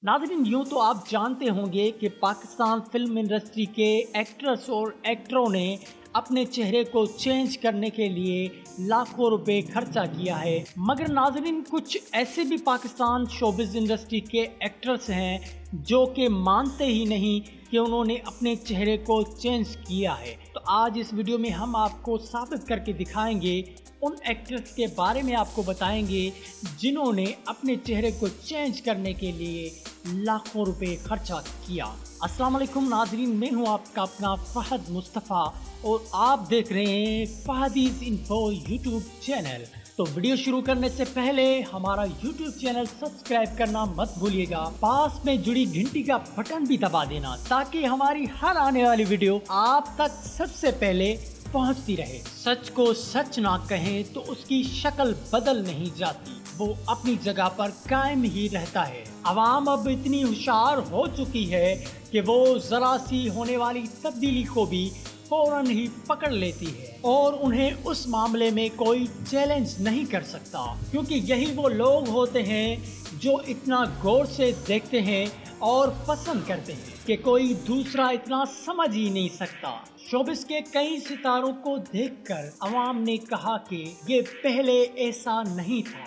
नाज़रीन, यूँ तो आप जानते होंगे कि पाकिस्तान फिल्म इंडस्ट्री के एक्ट्रेस और एक्टरों ने अपने चेहरे को चेंज करने के लिए लाखों रुपए खर्चा किया है। मगर नाज़रीन, कुछ ऐसे भी पाकिस्तान शोबिज़ इंडस्ट्री के एक्टर्स हैं जो कि मानते ही नहीं कि उन्होंने अपने चेहरे को चेंज किया है। तो आज इस वीडियो में हम आपको साबित करके दिखाएंगे, उन एक्टर्स के बारे में आपको बताएंगे जिन्होंने अपने चेहरे को चेंज करने के लिए लाखों रुपए खर्चा किया। अस्सलाम वालेकुम नाज़रीन, मैं हूँ आपका अपना फहद मुस्तफ़ा और आप देख रहे हैं फहदीज़ इन्फो यूट्यूब चैनल। तो वीडियो शुरू करने से पहले हमारा यूट्यूब चैनल सब्सक्राइब करना मत भूलिएगा। पास में जुड़ी घंटी का बटन भी दबा देना ताकि हमारी हर आने वाली वीडियो आप तक सबसे पहले पहुंचती रहे। सच को सच ना कहें तो उसकी शक्ल बदल नहीं जाती, वो अपनी जगह पर कायम ही रहता है। अवाम अब इतनी होशियार हो चुकी है कि वो जरा सी होने वाली तब्दीली को भी फौरन ही पकड़ लेती है और उन्हें उस मामले में कोई चैलेंज नहीं कर सकता, क्योंकि यही वो लोग होते हैं जो इतना गौर से देखते हैं और पसंद करते हैं कि कोई दूसरा इतना समझ ही नहीं सकता। शोबिस के कई सितारों को देखकर अवाम ने कहा कि ये पहले ऐसा नहीं था,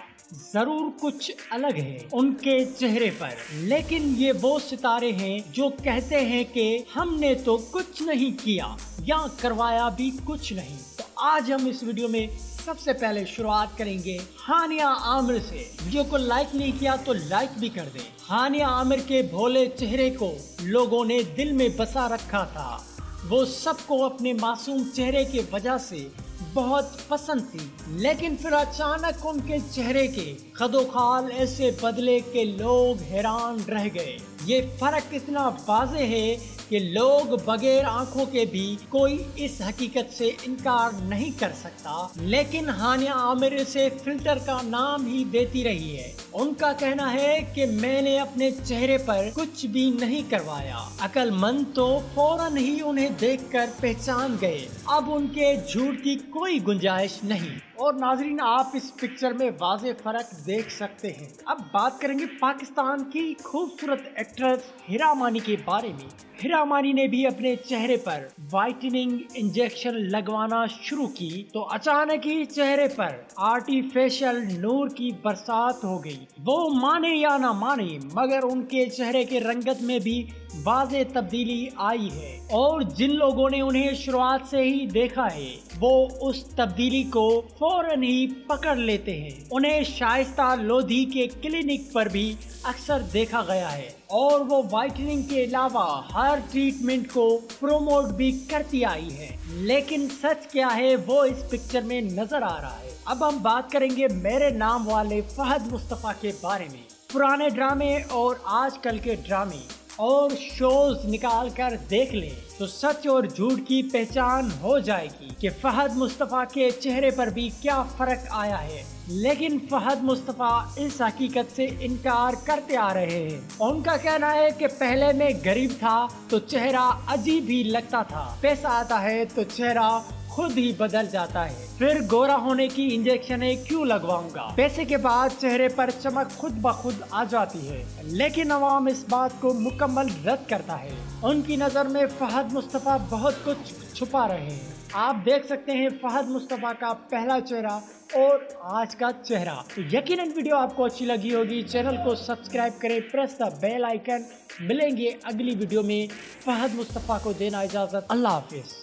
जरूर कुछ अलग है उनके चेहरे पर। लेकिन ये वो सितारे हैं जो कहते हैं कि हमने तो कुछ नहीं किया या करवाया भी कुछ नहीं। तो आज हम इस वीडियो में सबसे पहले शुरुआत करेंगे हानिया आमिर से। वीडियो को लाइक नहीं किया तो लाइक भी कर दें। हानिया आमिर के भोले चेहरे को लोगों ने दिल में बसा रखा था। वो सबको अपने मासूम चेहरे की वजह से बहुत पसंद थी, लेकिन फिर अचानक उनके चेहरे के खदोखाल ऐसे बदले के लोग हैरान रह गए। ये फर्क इतना वाज़ेह है कि लोग बगैर आंखों के भी कोई इस हकीकत से इनकार नहीं कर सकता। लेकिन हानिया आमिर से फिल्टर का नाम ही देती रही है। उनका कहना है कि मैंने अपने चेहरे पर कुछ भी नहीं करवाया। अक्लमंद तो फौरन ही उन्हें देखकर पहचान गए। अब उनके झूठ की कोई गुंजाइश नहीं। और नाजरीन, आप इस पिक्चर में वाज़ेह फर्क देख सकते हैं। अब बात करेंगे पाकिस्तान की खूबसूरत एक्ट्रेस हिरा मानी के बारे में। हिरा मानी ने भी अपने चेहरे पर वाइटनिंग इंजेक्शन लगवाना शुरू की तो अचानक ही चेहरे पर आर्टिफिशियल नूर की बरसात हो गई। वो माने या ना माने, मगर उनके चेहरे के रंगत में भी वाज़ेह तब्दीली आई है और जिन लोगों ने उन्हें शुरुआत से ही देखा है वो उस तब्दीली को फौरन ही पकड़ लेते हैं। उन्हें शाइस्ता लोधी के क्लिनिक पर भी अक्सर देखा गया है और वो वाइटनिंग के अलावा हर ट्रीटमेंट को प्रोमोट भी करती आई है। लेकिन सच क्या है वो इस पिक्चर में नजर आ रहा है। अब हम बात करेंगे मेरे नाम वाले फहद मुस्तफ़ा के बारे में। पुराने ड्रामे और आजकल के ड्रामे और शोज निकाल कर देख लें तो सच और झूठ की पहचान हो जाएगी कि फहद मुस्तफ़ा के चेहरे पर भी क्या फर्क आया है। लेकिन फहद मुस्तफ़ा इस हकीकत से इनकार करते आ रहे हैं। उनका कहना है कि पहले मैं गरीब था तो चेहरा अजीब ही लगता था, पैसा आता है तो चेहरा खुद ही बदल जाता है, फिर गोरा होने की इंजेक्शन क्यों लगवाऊंगा, पैसे के बाद चेहरे पर चमक खुद ब खुद आ जाती है। लेकिन अवाम इस बात को मुकम्मल रद्द करता है। उनकी नज़र में फहद मुस्तफ़ा बहुत कुछ छुपा रहे हैं। आप देख सकते हैं फहद मुस्तफ़ा का पहला चेहरा और आज का चेहरा। तो यकीनन वीडियो आपको अच्छी लगी होगी। चैनल को सब्सक्राइब करें, प्रेस द बेल आइकन। मिलेंगे अगली वीडियो में। फहद मुस्तफ़ा को देना इजाज़त। अल्लाह हाफिज़।